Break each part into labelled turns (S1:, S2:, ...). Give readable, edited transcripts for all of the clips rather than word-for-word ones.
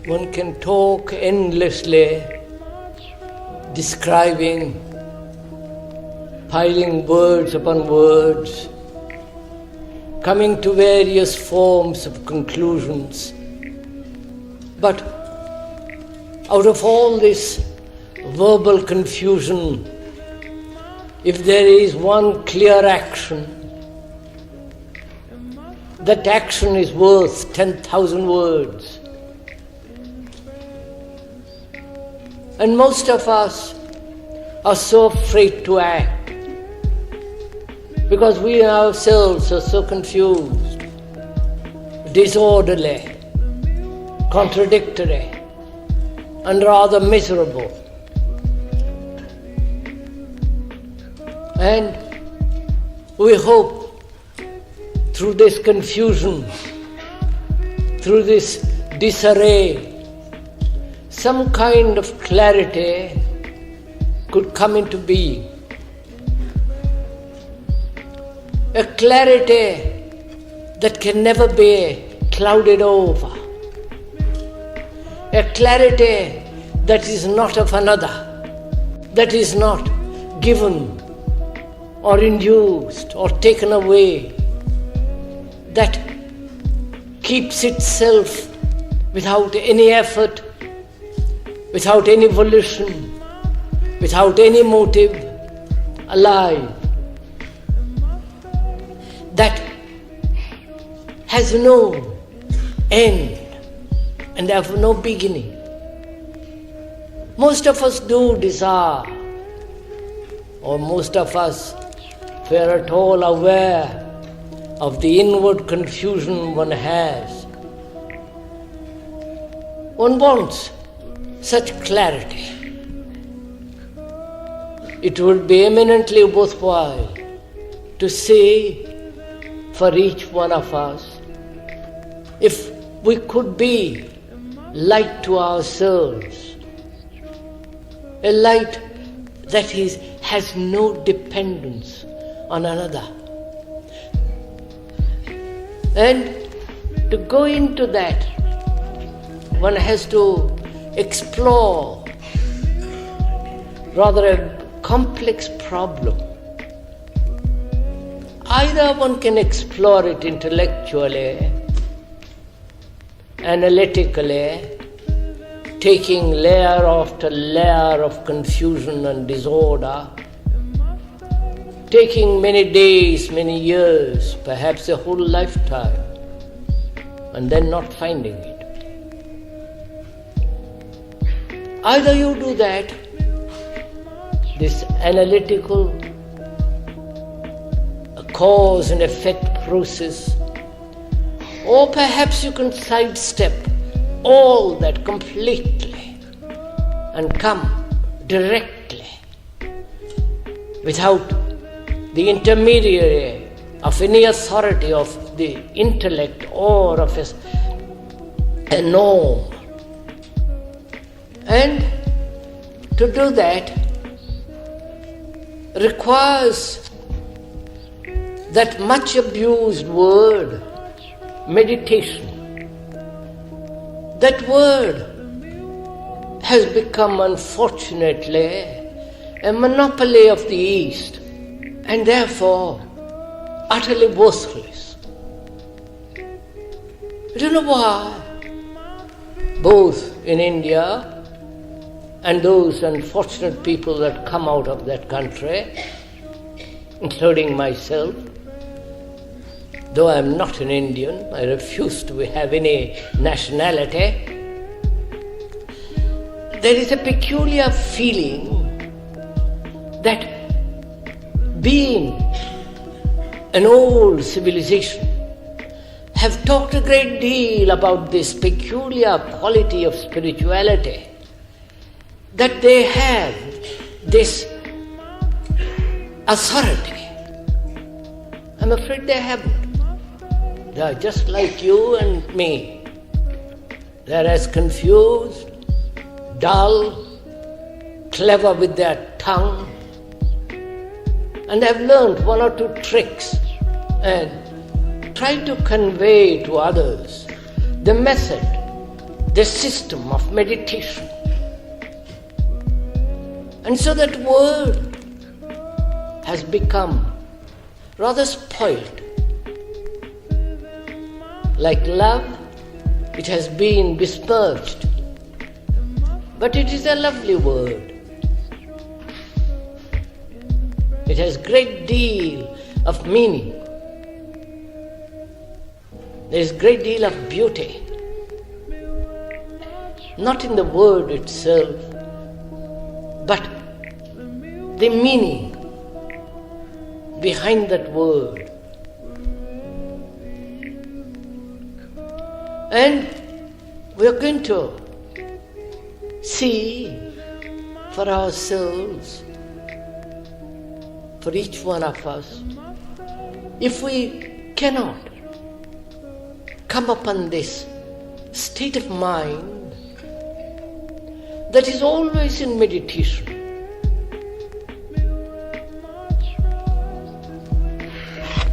S1: One can talk endlessly, describing, piling words upon words, coming to various forms of conclusions. But out of all this verbal confusion, if there is one clear action, that action is worth 10,000 words. And most of us are so afraid to act because we ourselves are so confused, disorderly, contradictory, and rather miserable. And we hope through this confusion, through this disarray, some kind of clarity could come into being. A clarity that can never be clouded over. A clarity that is not of another, that is not given or induced or taken away, that keeps itself without any effort, without any volition, without any motive, alive. That has no end and have no beginning. Most of us do desire, or most of us, if we are at all aware of the inward confusion one has, one wants such clarity. It would be eminently worthwhile to say for each one of us, if we could be light to ourselves, a light that has no dependence on another. And to go into that, one has to explore rather a complex problem. Either one can explore it intellectually, analytically, taking layer after layer of confusion and disorder, taking many days, many years, perhaps a whole lifetime, and then not finding it. Either you do that, this analytical cause and effect process, or perhaps you can sidestep all that completely and come directly without the intermediary of any authority of the intellect or of a norm. And to do that requires that much abused word, meditation. That word has become, unfortunately, a monopoly of the East and therefore utterly worthless. I don't know why, both in India and those unfortunate people that come out of that country, including myself. Though I am not an Indian, I refuse to have any nationality. There is a peculiar feeling that being an old civilization have talked a great deal about this peculiar quality of spirituality, that they have this authority. I'm afraid they haven't. They are just like you and me. They are as confused, dull, clever with their tongue, and have learned one or two tricks and try to convey to others the method the system of meditation. And so that word has become rather spoiled. Like love, it has been besmirched. But it is a lovely word. It has great deal of meaning. There is great deal of beauty. Not in the word itself, but the meaning behind that word. And we are going to see for ourselves, for each one of us, if we cannot come upon this state of mind that is always in meditation,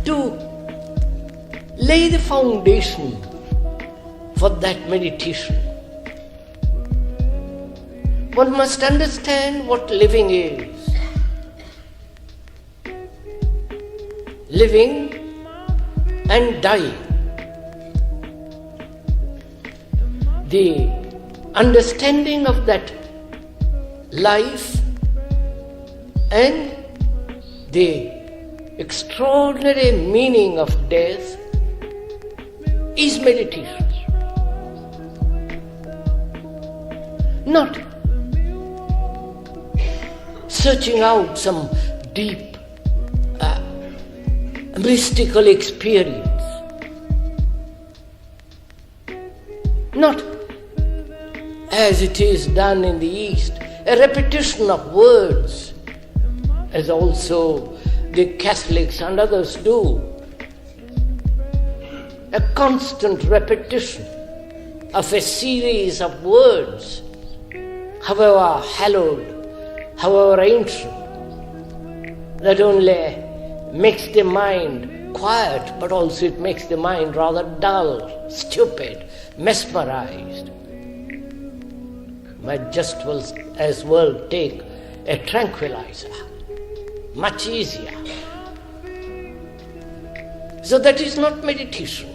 S1: to lay the foundation for that meditation, one must understand what living is. Living and dying. The understanding of that life and the extraordinary meaning of death is meditation. Not searching out some deep mystical experience. Not as it is done in the East, a repetition of words, as also the Catholics and others do. A constant repetition of a series of words, however hallowed, however ancient, that only makes the mind quiet, but also it makes the mind rather dull, stupid, mesmerized. Might just as well take a tranquilizer, much easier. So that is not meditation.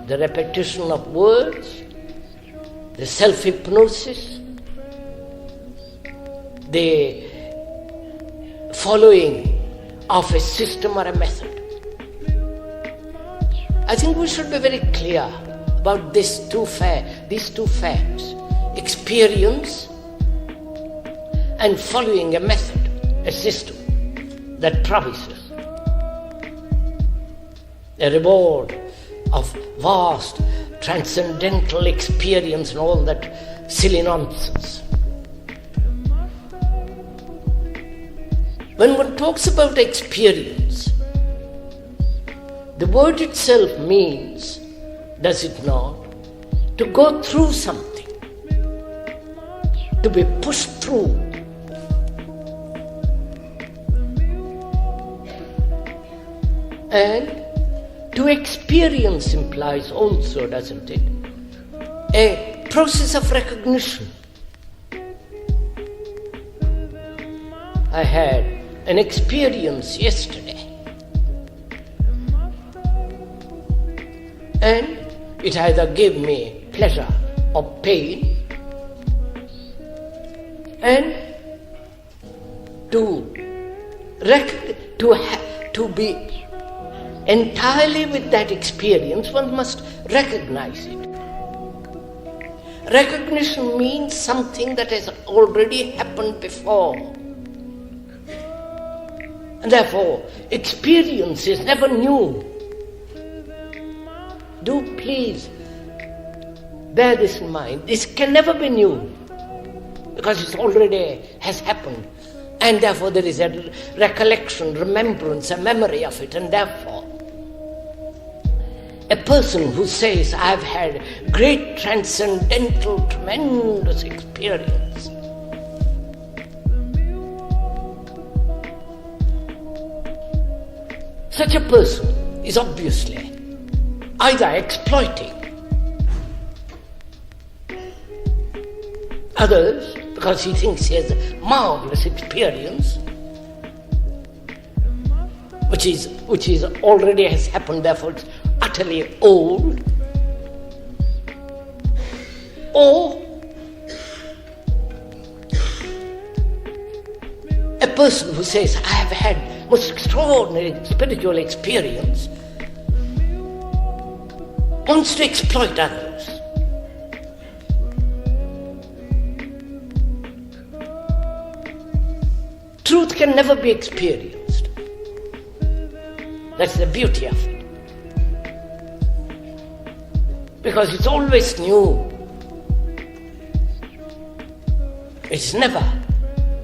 S1: The repetition of words, the self-hypnosis, the following of a system or a method. I think we should be very clear about these two facts, experience and following a method, a system that promises a reward of vast transcendental experience and all that silly nonsense. When one talks about experience, the word itself means, does it not, to go through something, to be pushed through. And to experience implies also, doesn't it, a process of recognition. I had an experience yesterday, and it either gave me pleasure or pain, and to be entirely with that experience, one must recognize it. Recognition means something that has already happened before. And therefore, experience is never new. Do please bear this in mind. This can never be new, because it already has happened. And therefore there is a recollection, remembrance, a memory of it. And therefore, a person who says, I've had great transcendental, tremendous experience, such a person is obviously either exploiting others because he thinks he has a marvelous experience, which is already has happened, therefore it's utterly old. Or a person who says, I have had most extraordinary spiritual experience, wants to exploit others. Truth can never be experienced. That's the beauty of it. Because it's always new. It's never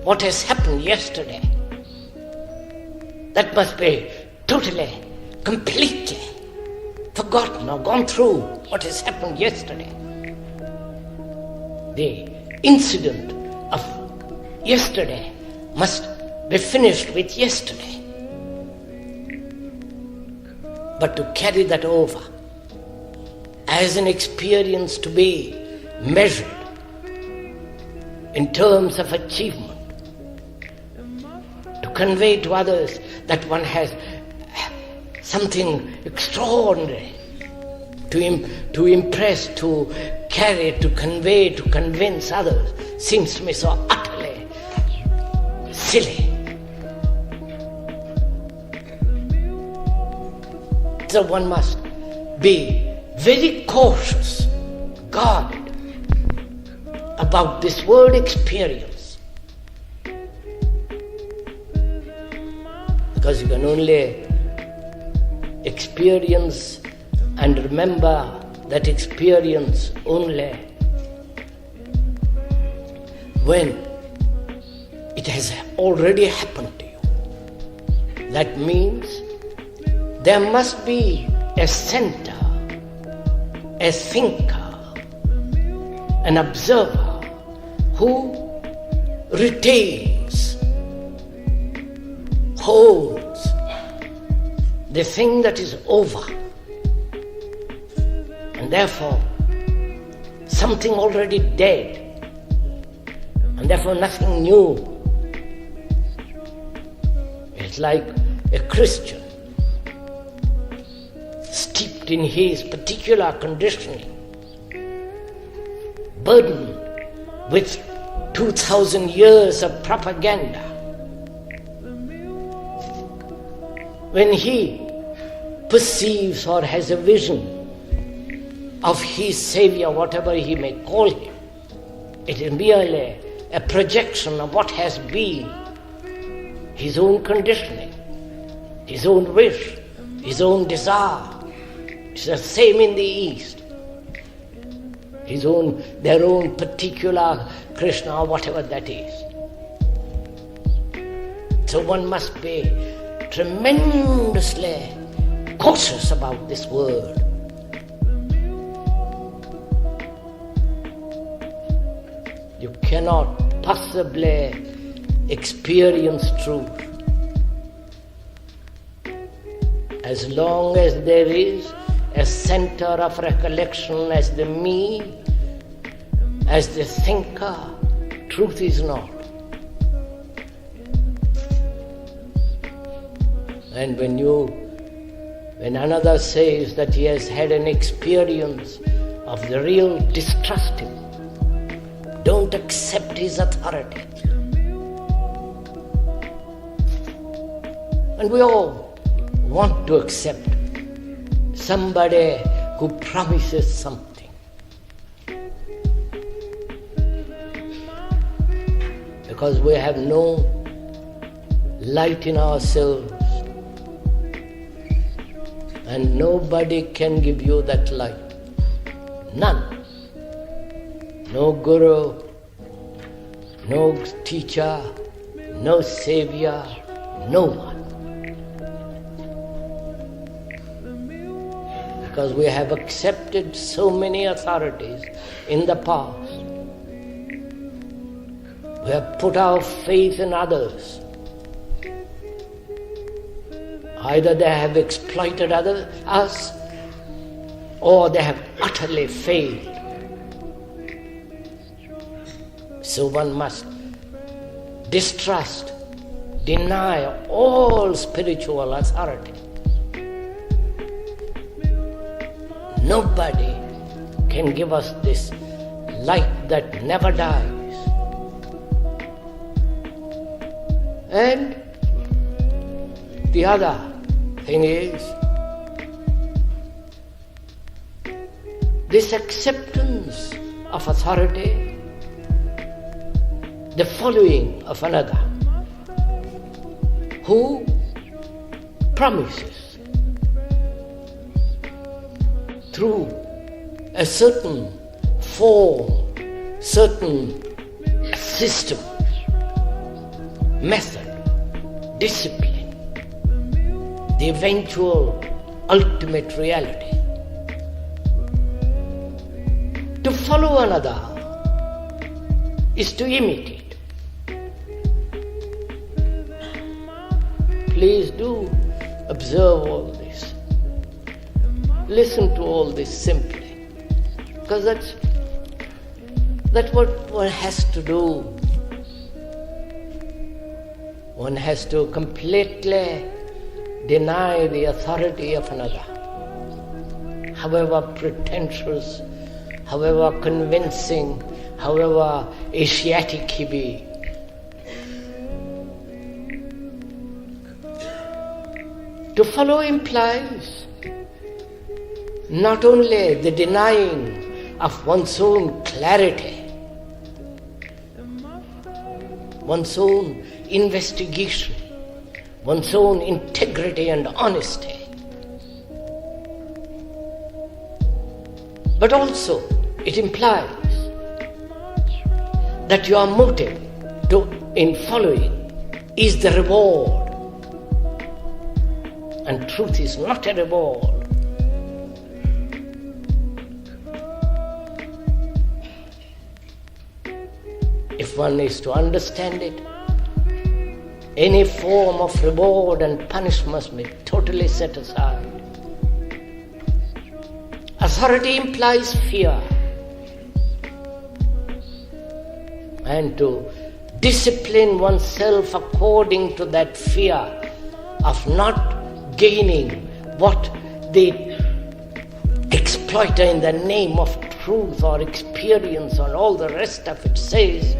S1: what has happened yesterday. That must be totally, completely forgotten or gone through what has happened yesterday. The incident of yesterday must be finished with yesterday. But to carry that over as an experience to be measured in terms of achievement, to convey to others that one has something extraordinary to impress, to carry, to convey, to convince others, seems to me so utterly silly. So one must be very cautious, guarded about this world experience. Because you can only experience and remember that experience only when it has already happened to you. That means there must be a center, a thinker, an observer who retains, holds the thing that is over, and therefore something already dead, and therefore nothing new. It's like a Christian steeped in his particular conditioning, burdened with 2,000 years of propaganda. When he perceives or has a vision of his Savior, whatever he may call him, it is merely a projection of what has been his own conditioning, his own wish, his own desire. It's the same in the East. Their own particular Krishna or whatever that is. So one must be tremendously cautious about this word. You cannot possibly experience truth as long as there is a center of recollection as the me, as the thinker. Truth is not. And when another says that he has had an experience of the real, distrust him. Don't accept his authority. And we all want to accept somebody who promises something. Because we have no light in ourselves, and nobody can give you that light. None. No guru, no teacher, no savior, no one. Because we have accepted so many authorities in the past. We have put our faith in others. Either they have exploited us, or they have utterly failed. So one must distrust, deny all spiritual authority. Nobody can give us this light that never dies. And the other thing is this acceptance of authority, the following of another who promises through a certain form, certain system, method, discipline, the eventual ultimate reality. To follow another is to imitate. Please do observe all this. Listen to all this simply, because that's what one has to do. One has to completely deny the authority of another, however pretentious, however convincing, however Asiatic he be. To follow implies not only the denying of one's own clarity, one's own investigation, one's own integrity and honesty, but also it implies that your motive in following is the reward, and truth is not a reward. If one is to understand it, any form of reward and punishment must be totally set aside. Authority implies fear, and to discipline oneself according to that fear of not gaining what the exploiter in the name of truth or experience or all the rest of it says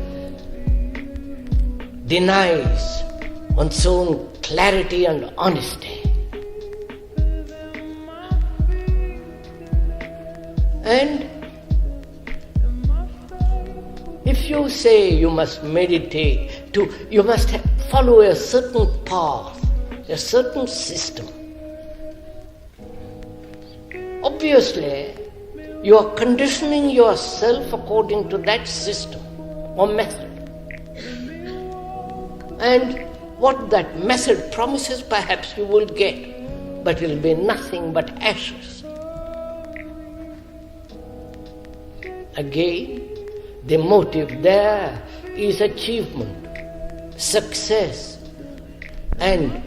S1: denies one's own clarity and honesty. And if you say you must meditate, you must follow a certain path, a certain system, obviously you are conditioning yourself according to that system or method. And what that method promises perhaps you will get, but it will be nothing but ashes. Again, the motive there is achievement, success, and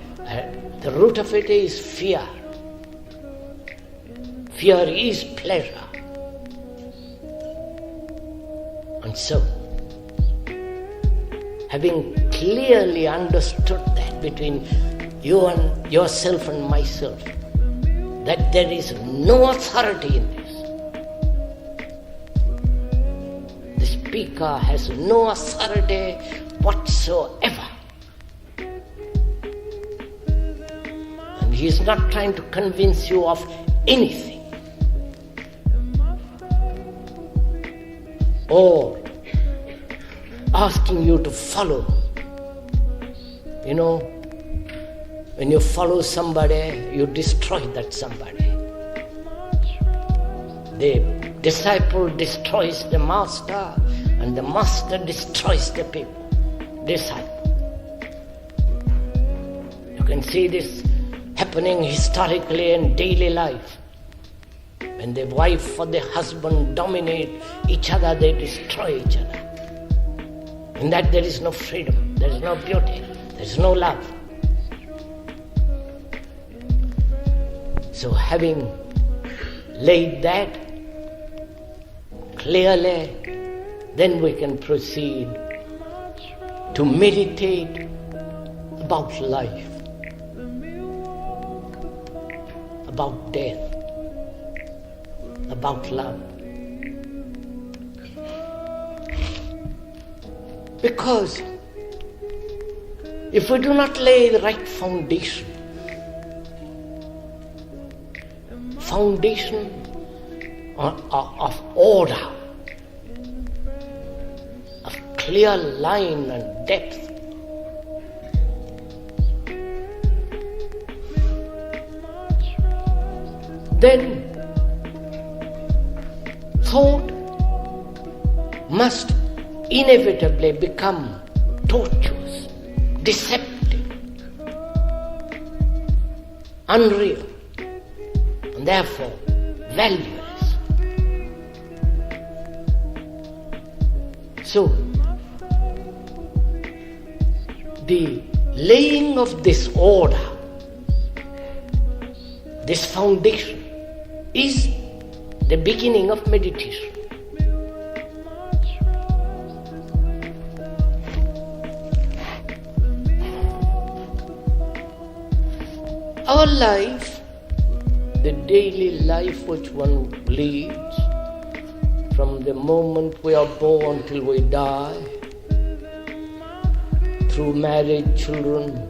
S1: the root of it is fear. Fear is pleasure. And so, having clearly understood that between you and yourself and myself, that there is no authority in this. The speaker has no authority whatsoever. And he is not trying to convince you of anything. Or asking you to follow. You know, when you follow somebody, you destroy that somebody. The disciple destroys the master, and the master destroys the disciple. You can see this happening historically in daily life. When the wife or the husband dominate each other, they destroy each other. In that there is no freedom, there is no beauty, there is no love. So having laid that clearly then we can proceed to meditate about life, about death, about love. Because if we do not lay the right foundation of order, of clear line and depth, then thought must inevitably become tortuous, deceptive, unreal, and therefore valueless. So, the laying of this order, this foundation, is the beginning of meditation. Our life, the daily life which one leads, from the moment we are born till we die, through marriage, children,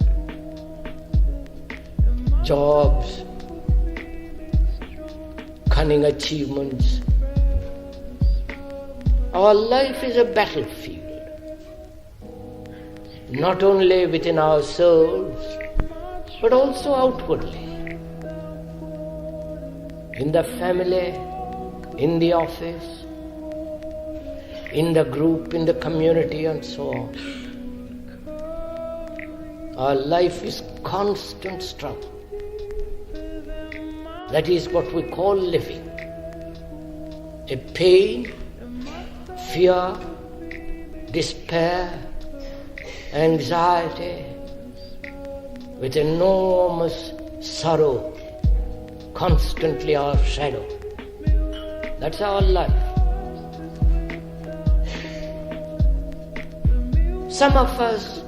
S1: jobs, cunning achievements, our life is a battlefield, not only within ourselves, but also outwardly, in the family, in the office, in the group, in the community, and so on. Our life is constant struggle. That is what we call living. A pain, fear, despair, anxiety, with enormous sorrow constantly our shadow. That's our life. Some of us,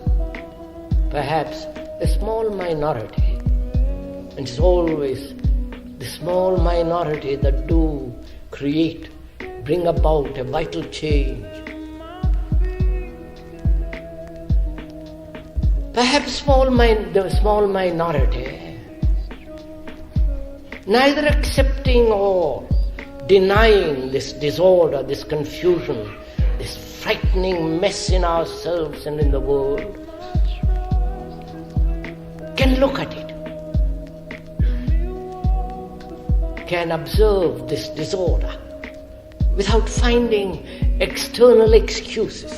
S1: perhaps a small minority, and it's always the small minority that do create, bring about a vital change. Perhaps the small minority, neither accepting or denying this disorder, this confusion, this frightening mess in ourselves and in the world, can look at it, can observe this disorder without finding external excuses,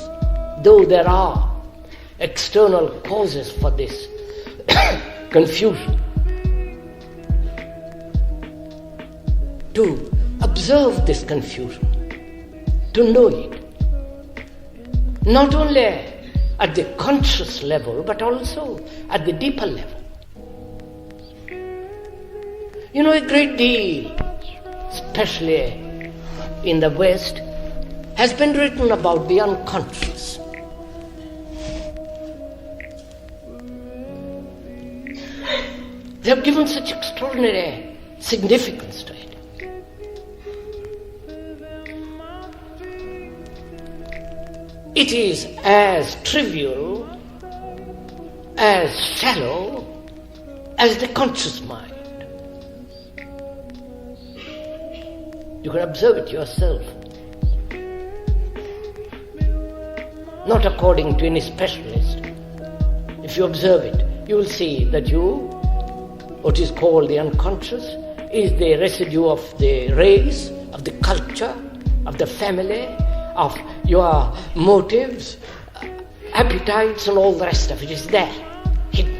S1: though there are external causes for this confusion. To observe this confusion, to know it, not only at the conscious level, but also at the deeper level. You know, a great deal, especially in the West, has been written about the unconscious. They have given such extraordinary significance to it. It is as trivial, as shallow as the conscious mind. You can observe it yourself. Not according to any specialist. If you observe it, you will see that what is called the unconscious, is the residue of the race, of the culture, of the family, of your motives, appetites, and all the rest of it is there, hidden.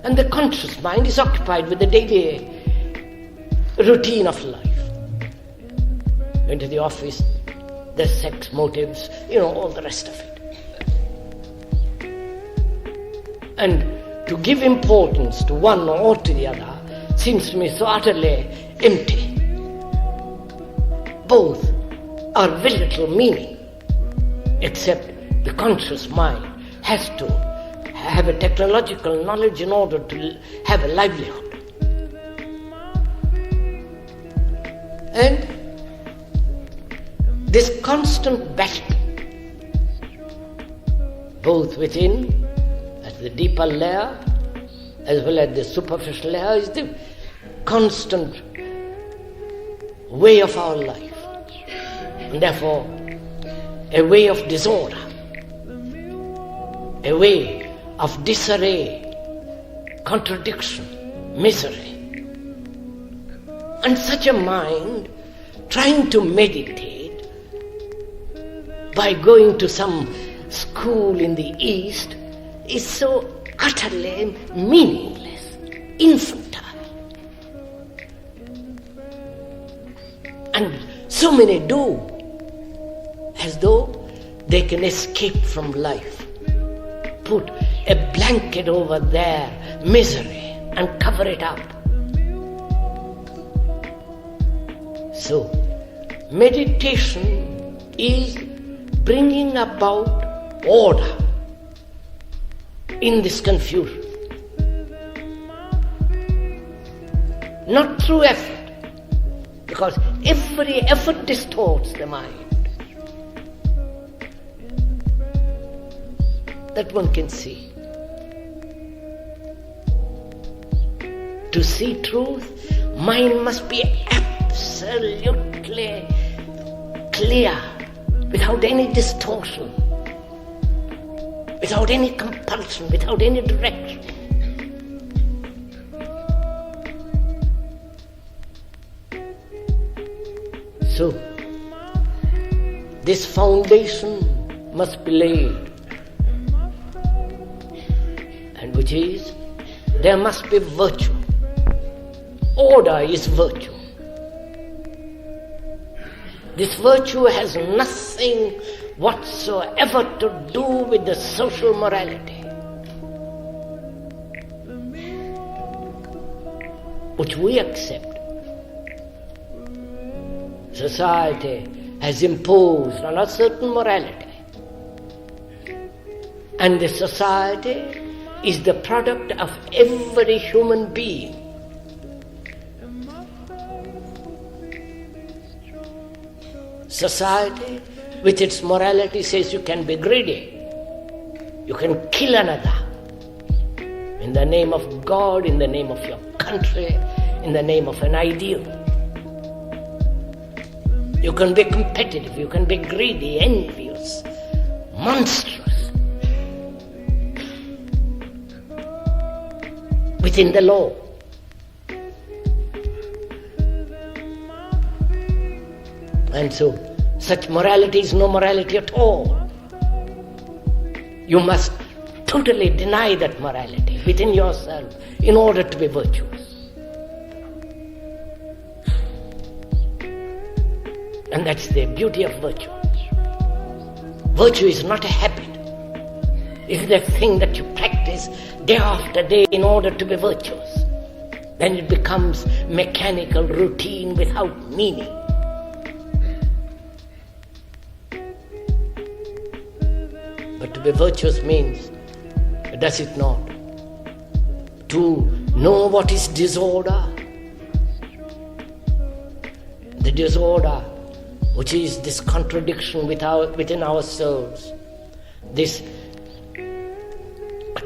S1: And the conscious mind is occupied with the daily routine of life. Going to the office, the sex motives, all the rest of it. And to give importance to one or to the other seems to me so utterly empty. Both or very little meaning, except the conscious mind has to have a technological knowledge in order to have a livelihood. And this constant battle, both within, at the deeper layer, as well as the superficial layer, is the constant way of our life. And therefore, a way of disorder, a way of disarray, contradiction, misery. And such a mind, trying to meditate by going to some school in the East, is so utterly meaningless, infantile. And so many do, as though they can escape from life, put a blanket over their misery and cover it up. So, meditation is bringing about order in this confusion. Not through effort, because every effort distorts the mind. That one can see. To see truth, mind must be absolutely clear, without any distortion, without any compulsion, without any direction. So, this foundation must be laid, and which is, there must be virtue. Order is virtue. This virtue has nothing whatsoever to do with the social morality, which we accept. Society has imposed on a certain morality, and the society is the product of every human being. Society, with its morality, says you can be greedy, you can kill another, in the name of God, in the name of your country, in the name of an ideal. You can be competitive, you can be greedy, envious, monstrous, within the law. And so, such morality is no morality at all. You must totally deny that morality within yourself in order to be virtuous. And that's the beauty of virtue. Virtue is not a habit. It is a thing that you practice day after day in order to be virtuous. Then it becomes mechanical routine without meaning. But to be virtuous means, does it not, to know what is disorder? The disorder, which is this contradiction within ourselves, this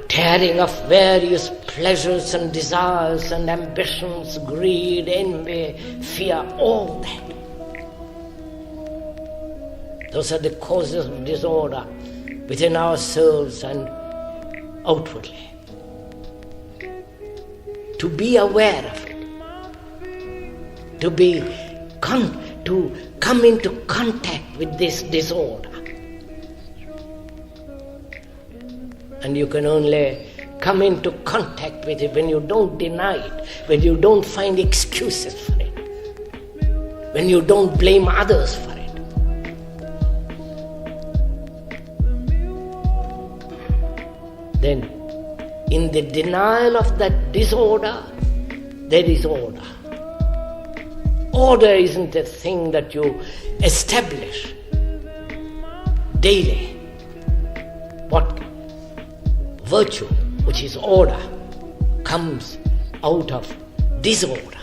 S1: tearing of various pleasures and desires and ambitions, greed, envy, fear, all that. Those are the causes of disorder within ourselves and outwardly. To be aware of it, to come into contact with this disorder. And you can only come into contact with it when you don't deny it, when you don't find excuses for it, when you don't blame others for it. Then, in the denial of that disorder, there is order. Order isn't a thing that you establish daily. What virtue, which is order, comes out of disorder.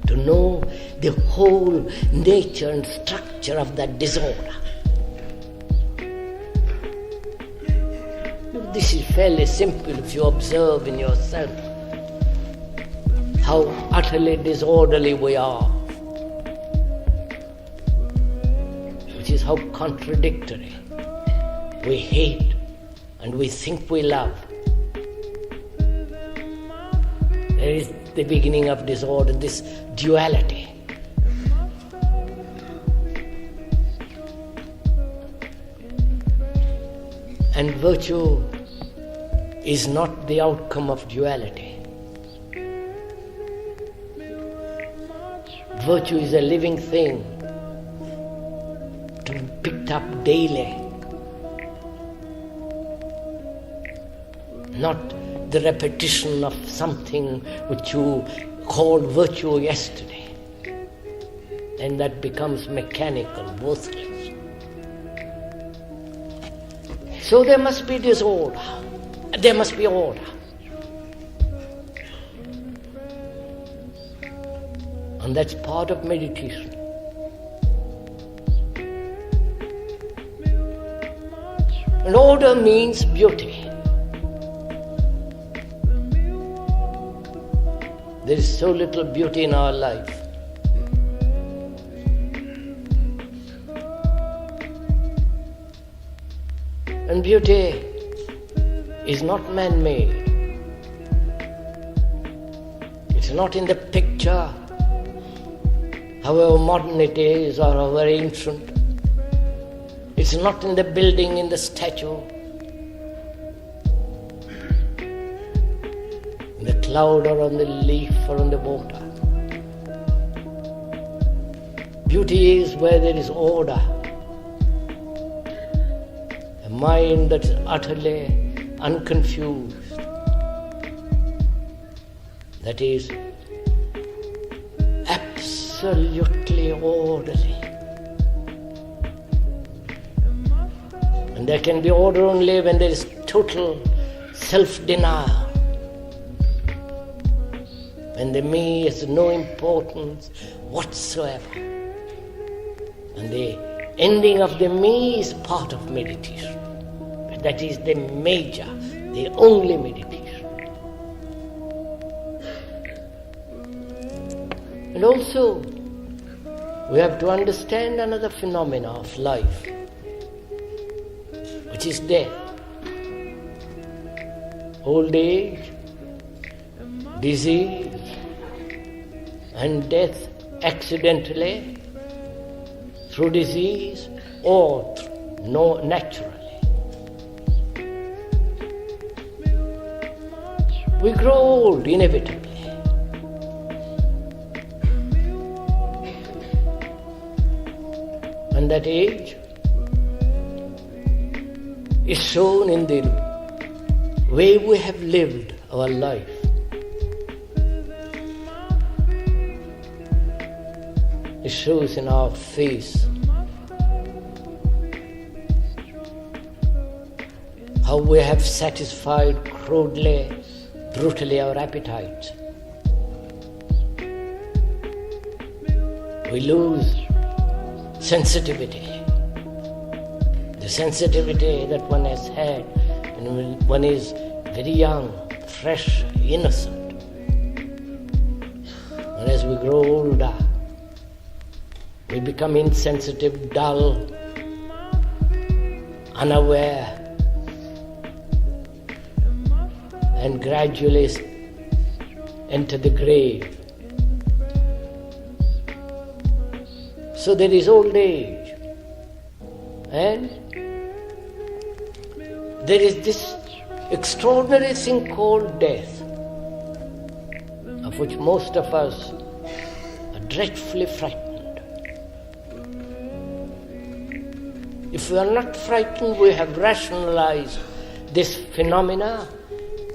S1: To know the whole nature and structure of that disorder. This is fairly simple if you observe in yourself how utterly disorderly we are, which is how contradictory. We hate and we think we love. There is the beginning of disorder, this duality. And virtue is not the outcome of duality. Virtue is a living thing to be picked up daily, not the repetition of something which you called virtue yesterday. And that becomes mechanical, worthless. So there must be disorder. There must be order. And that's part of meditation. And order means beauty. There is so little beauty in our life. And beauty is not man-made. It's not in the picture, however modern it is or however ancient. It's not in the building, in the statue, in the cloud or on the leaf or on the water. Beauty is where there is order. A mind that's utterly unconfused, that is absolutely orderly. And there can be order only when there is total self-denial, when the me has no importance whatsoever. And the ending of the me is part of meditation. That is the major, the only meditation. And also, we have to understand another phenomena of life, which is death. Old age, disease, and death accidentally, through disease, or naturally. We grow old inevitably. And that age is shown in the way we have lived our life. It shows in our face how we have satisfied crudely, brutally our appetites. We lose sensitivity. The sensitivity that one has had when one is very young, fresh, innocent. And as we grow older, we become insensitive, dull, unaware, and gradually enter the grave. So there is old age, and there is this extraordinary thing called death, of which most of us are dreadfully frightened. If we are not frightened, we have rationalized this phenomena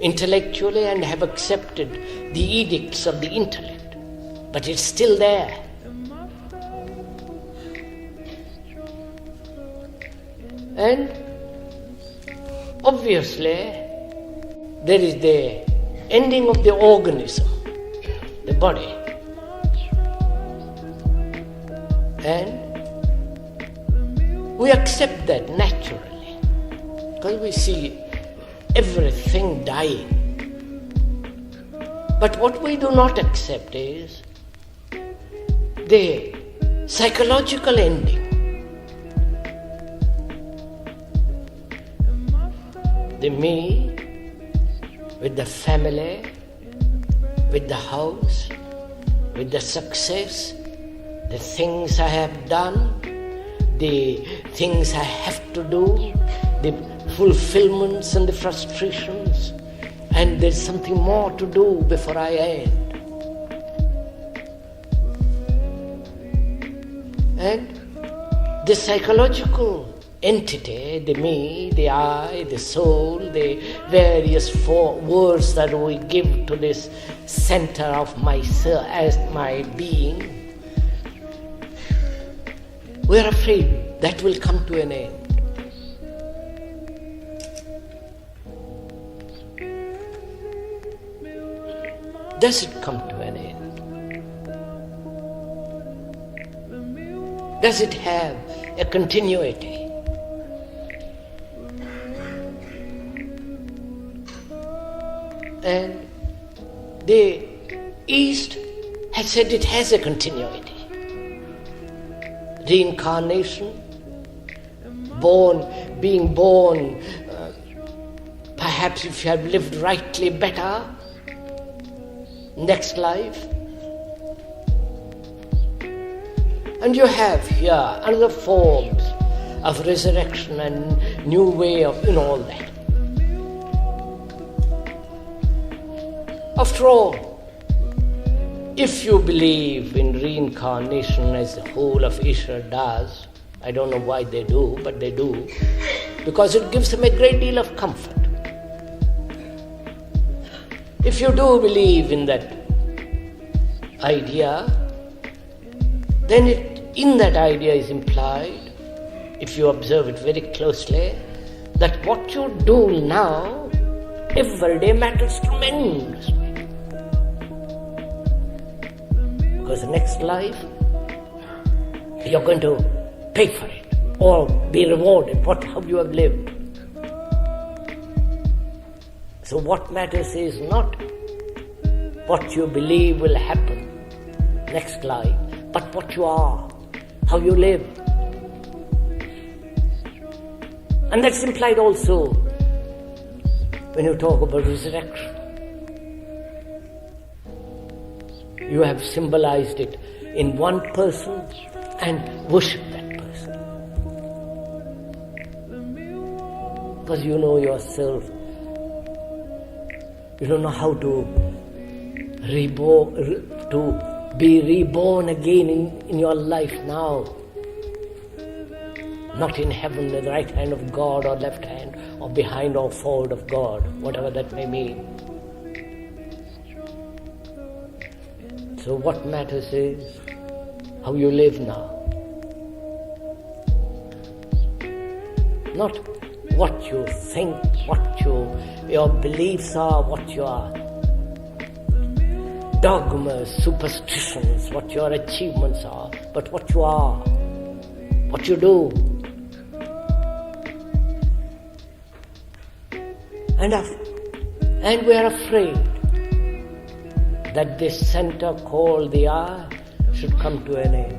S1: intellectually and have accepted the edicts of the intellect. But it's still there. And obviously, there is the ending of the organism, the body. And we accept that naturally, because we see everything dying. But what we do not accept is the psychological ending. The me, with the family, with the house, with the success, the things I have done, the things I have to do, the fulfillments and the frustrations, and there's something more to do before I end. And the psychological entity, the me, the I, the soul, the various four words that we give to this center of myself as my being, we are afraid that will come to an end. Does it come to an end? Does it have a continuity? And the East has said it has a continuity. Reincarnation, being born, perhaps if you have lived rightly better, next life. And you have here other forms of resurrection and new way of all that. After all, if you believe in reincarnation as the whole of Israel does, I don't know why they do, but they do, because it gives them a great deal of comfort. If you do believe in that idea, then in that idea is implied, if you observe it very closely, that what you do now every day matters tremendously. Because the next life, you're going to pay for it or be rewarded for how you have lived. So what matters is not what you believe will happen next life, but what you are, how you live. And that's implied also when you talk about resurrection. You have symbolized it in one person and worship that person. Because you know yourself, you don't know how to be reborn again in your life now. Not in heaven at the right hand of God or left hand or behind or forward of God, whatever that may mean. So what matters is how you live now. Not what you think, what your beliefs are, what your dogmas, superstitions, what your achievements are, but what you are, what you do. And we are afraid that this center called the I should come to an end.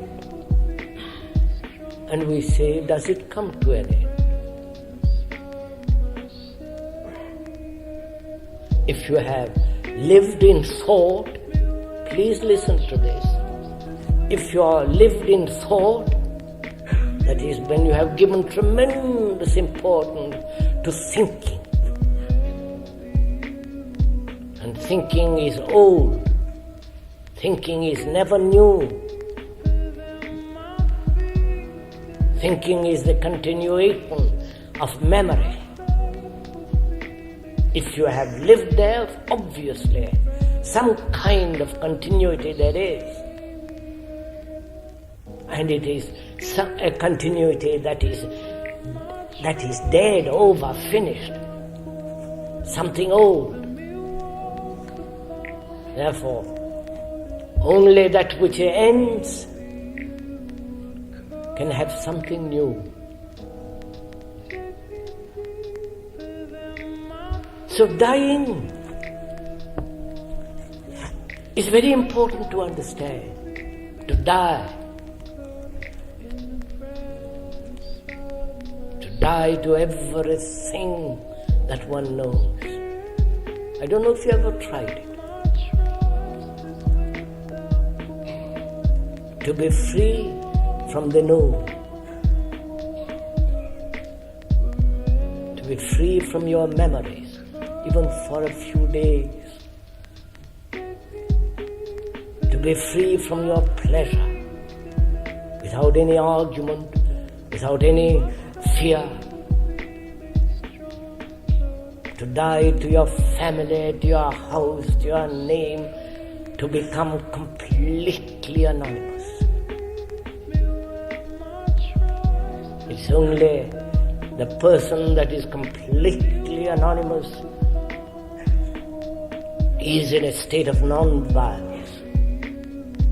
S1: And we say, does it come to an end? If you have lived in thought, please listen to this. If you are lived in thought, that is when you have given tremendous importance to thinking. And thinking is old. Thinking is never new. Thinking is the continuation of memory. If you have lived there, obviously, some kind of continuity there is. And it is a continuity that is that is dead, over, finished, something old. Therefore, only that which ends can have something new. So dying is very important to understand. To die. To die to everything that one knows. I don't know if you ever tried it. To be free from the known. To be free from your memories, even for a few days. To be free from your pleasure, without any argument, without any fear. To die to your family, to your house, to your name, to become completely anonymous. It's only the person that is completely anonymous is in a state of non-violence.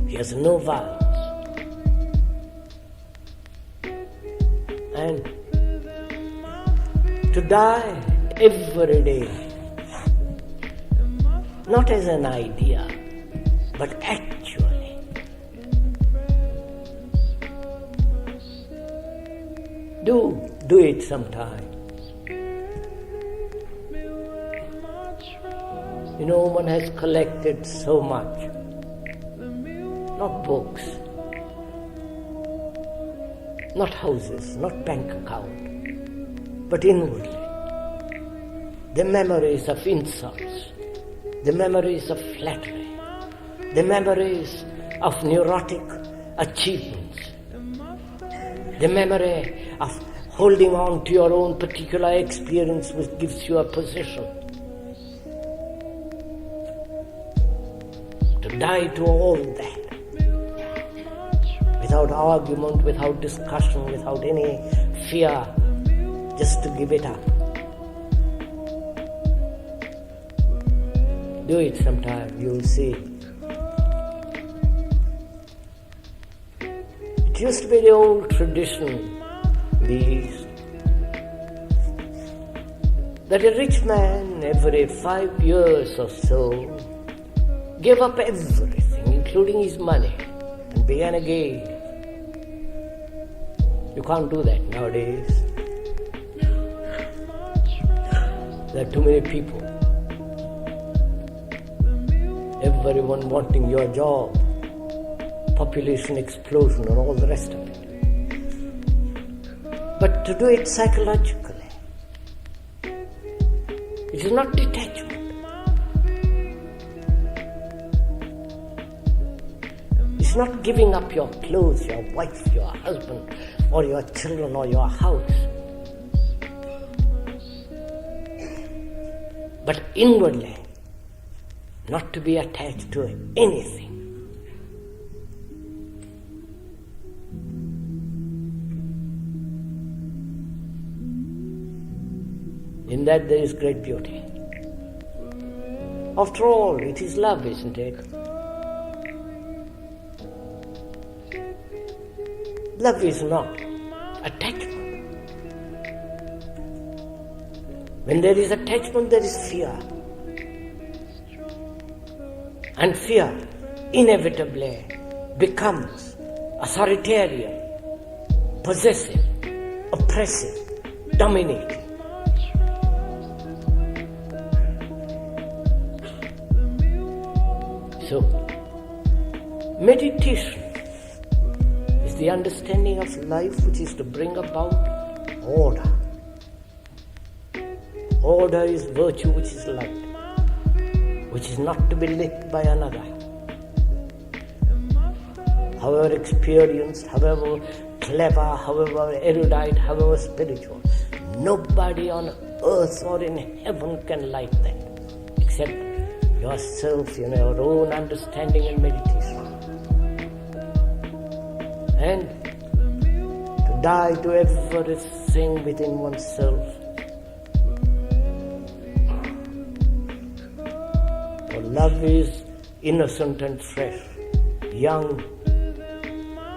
S1: He has no violence. And to die every day, not as an idea, but actually. Do it sometime. You know, one has collected so much. Not books, not houses, not bank account, but inwardly. The memories of insults, the memories of flattery, the memories of neurotic achievements, the memory of holding on to your own particular experience which gives you a position. To die to all that. Without argument, without discussion, without any fear, just to give it up. Do it sometime, you'll see. It used to be the old tradition in the East that a rich man every 5 years or so gave up everything, including his money, and began again. You can't do that nowadays. There are too many people. Everyone wanting your job, population explosion and all the rest of it. But to do it psychologically, it is not detachment. It's not giving up your clothes, your wife, your husband, or your children, or your house. But inwardly, not to be attached to anything. In that there is great beauty. After all, it is love, isn't it? Love is not attachment. When there is attachment, there is fear. And fear inevitably becomes authoritarian, possessive, oppressive, dominating. So, meditation is the understanding of life which is to bring about order. Order is virtue which is light, which is not to be lit by another. However experienced, however clever, however erudite, however spiritual, nobody on earth or in heaven can light that except yourself, your own understanding and meditation. And to die to everything within oneself. For love is innocent and fresh, young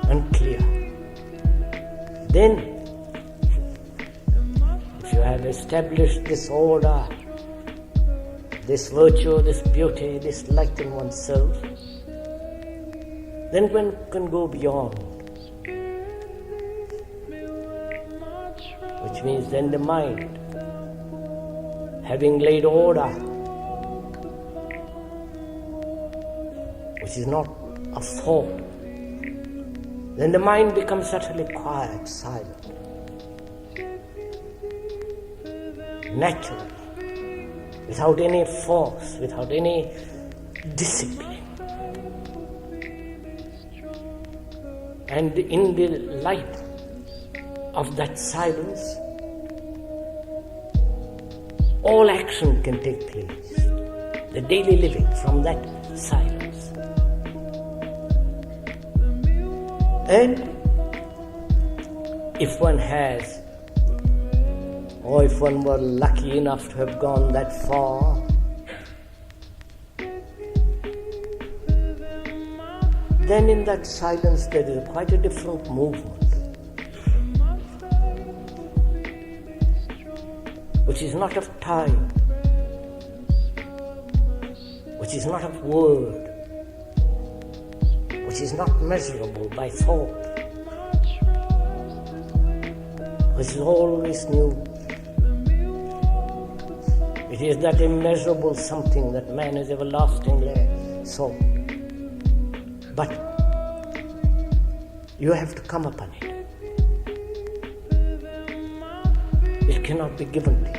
S1: and clear. Then, if you have established this order, this virtue, this beauty, this light in oneself, then one can go beyond. Which means then the mind, having laid order, which is not a thought, then the mind becomes utterly quiet, silent, natural, without any force, without any discipline. And in the light of that silence, all action can take place. The daily living from that silence. And if one has, or if one were lucky enough to have gone that far, then in that silence there is quite a different movement, which is not of time, which is not of word, which is not measurable by thought, which is always new. It is that immeasurable something that man has everlastingly sought. But you have to come upon it. It cannot be given to you.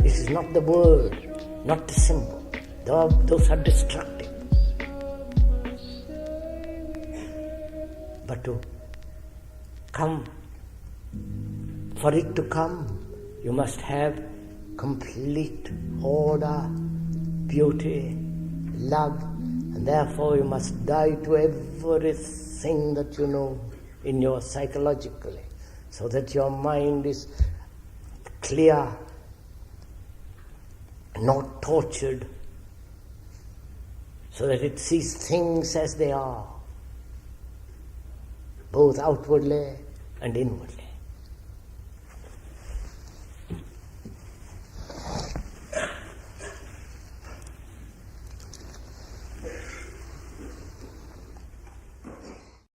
S1: This is not the word, not the symbol. Those are destructive. But to come, for it to come, you must have complete order, beauty, love, and therefore you must die to everything that you know in your psychologically, so that your mind is clear, not tortured, so that it sees things as they are, both outwardly and inwardly.